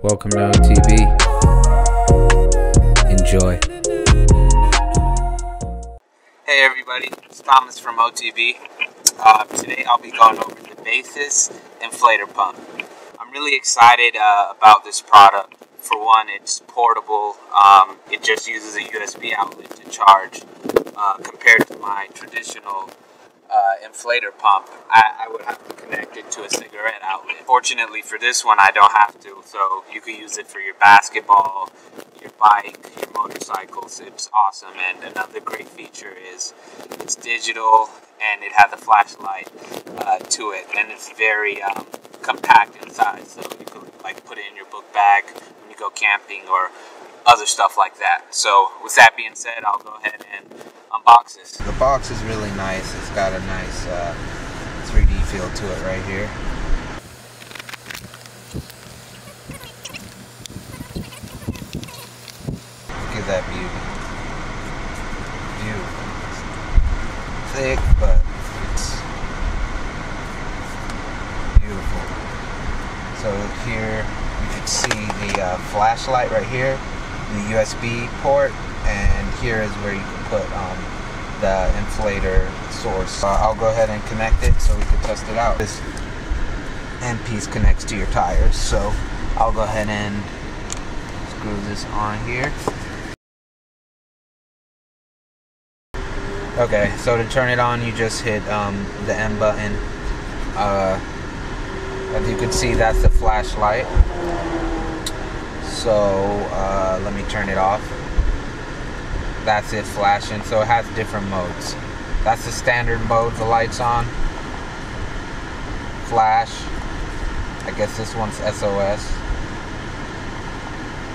Welcome to OTB. Enjoy. Hey everybody, it's Thomas from OTB. Today I'll be going over the Baseus inflator pump. I'm really excited about this product. For one, it's portable. It just uses a USB outlet to charge. Compared to my traditional inflator pump, I would have to connect it to a cigarette outlet. Fortunately for this one, I don't have to, so you can use it for your basketball, your bike, your motorcycles. It's awesome. And another great feature is it's digital and it has a flashlight to it, and it's very compact in size, so you can like put it in your book bag when you go camping or other stuff like that. So with that being said, I'll go ahead and unbox this. The box is really nice. It's got a nice 3D feel to it right here. Look at that beauty. Beautiful. Thick, but it's beautiful. So here you can see the flashlight right here, the USB port, and here is where you can put the inflator source. I'll go ahead and connect it so we can test it out. This end piece connects to your tires, so I'll go ahead and screw this on here. Okay, so to turn it on, you just hit the M button. As you can see, that's the flashlight. So let me turn it off. That's it flashing. So it has different modes. That's the standard mode, the light's on. Flash. I guess this one's SOS.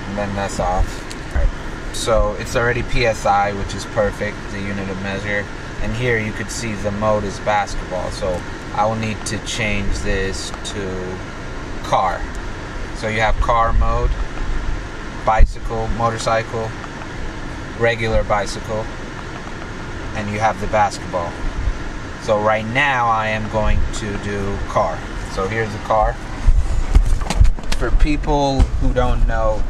And then that's off. Alright. So it's already PSI, which is perfect, the unit of measure. And here you could see the mode is basketball. So I will need to change this to car. So you have car mode, bicycle, motorcycle, regular bicycle, and you have the basketball. So right now I am going to do car. So here's the car. For people who don't know,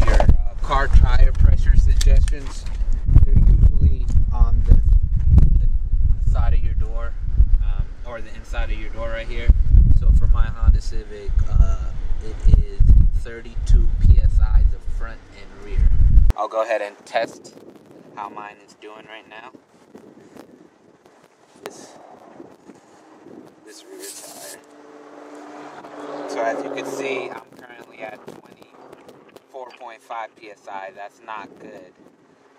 your car tire pressure suggestions, they're usually on the side of your door, or the inside of your door right here. So for my Honda Civic, it is 32 psi the front and rear. I'll go ahead and test how mine is doing right now. This rear tire. So as you can see, I'm currently at 24.5 psi. That's not good.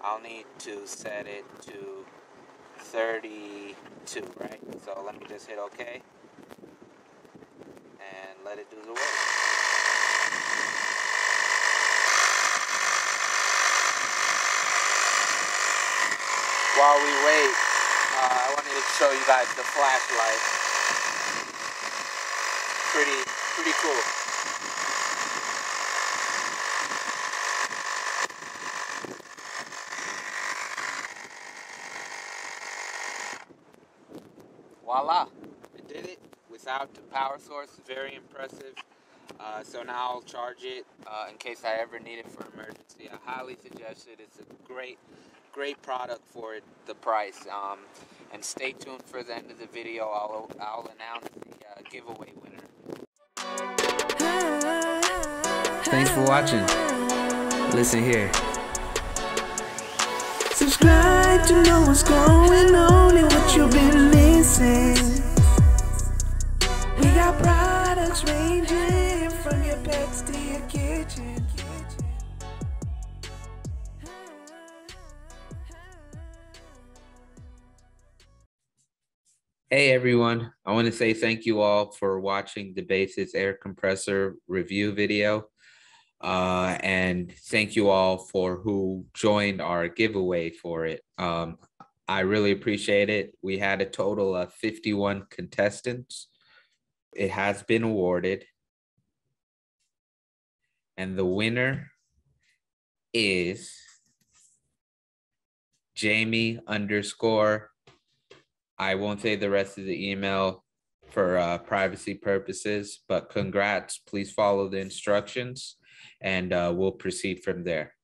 I'll need to set it to 32, right? So let me just hit OK and let it do the work. While we wait, I wanted to show you guys the flashlight. Pretty cool. Voila! I did it without the power source. Very impressive. So now I'll charge it in case I ever need it for emergency. I highly suggest it. It's a great product for the price. And stay tuned for the end of the video. I'll announce the giveaway winner. Thanks for watching. Listen here. Subscribe to know what's going on and what you've been missing. We got products ranging from your pets to your kitchen. Hey everyone, I want to say thank you all for watching the Baseus Air Compressor review video. And thank you all for who joined our giveaway for it. I really appreciate it. We had a total of 51 contestants. It has been awarded. And the winner is Jamie_. I won't say the rest of the email for privacy purposes, but congrats. Please follow the instructions and we'll proceed from there.